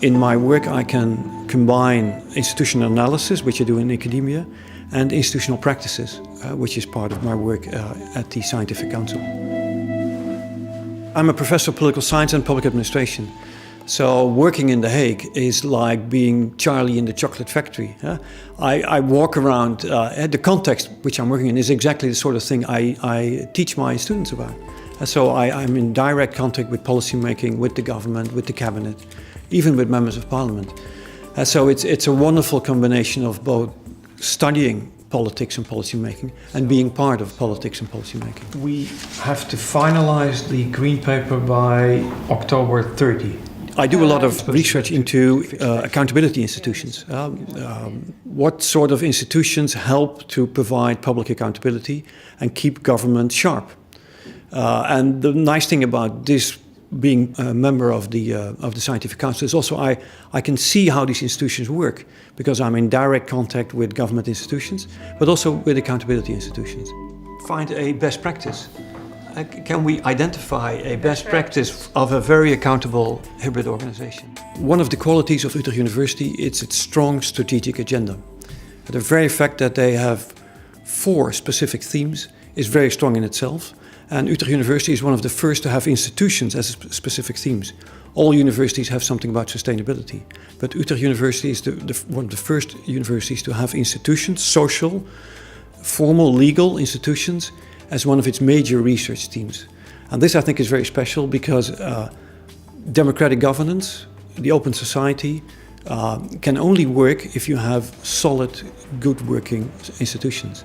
In my work I can combine institutional analysis, which I do in academia, and institutional practices, which is part of my work at the Scientific Council. I'm a professor of political science and public administration. So working in The Hague is like being Charlie in the chocolate factory. I walk around, the context which I'm working in is exactly the sort of thing I teach my students about. So I'm in direct contact with policymaking, with the government, with the cabinet, even with members of parliament. So it's a wonderful combination of both studying politics and policymaking and being part of politics and policymaking. We have to finalize the green paper by October 30. I do a lot of research into accountability institutions. What sort of institutions help to provide public accountability and keep government sharp? And the nice thing about this being a member of the Scientific Council is also I can see how these institutions work because I'm in direct contact with government institutions, but also with accountability institutions. Find a best practice. Can we identify a best practice of a very accountable hybrid organization? One of the qualities of Utrecht University is its strong strategic agenda. The very fact that they have 4 specific themes is very strong in itself. And Utrecht University is one of the first to have institutions as specific themes. All universities have something about sustainability. But Utrecht University is one of the first universities to have institutions, social, formal, legal institutions, as one of its major research themes. And this I think is very special because democratic governance, the open society, can only work if you have solid, good working institutions.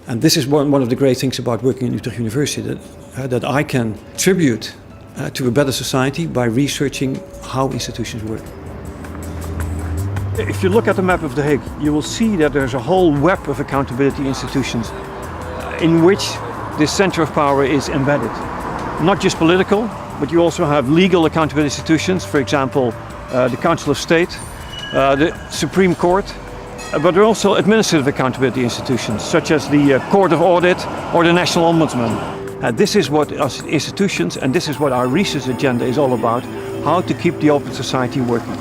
And this is one of the great things about working in Utrecht University, that I can contribute to a better society by researching how institutions work. If you look at the map of The Hague, you will see that there's a whole web of accountability institutions in which this center of power is embedded. Not just political, but you also have legal accountability institutions, for example, the Council of State, the Supreme Court, but there are also administrative accountability institutions, such as the Court of Audit or the National Ombudsman. This is what us institutions and this is what our research agenda is all about, how to keep the open society working.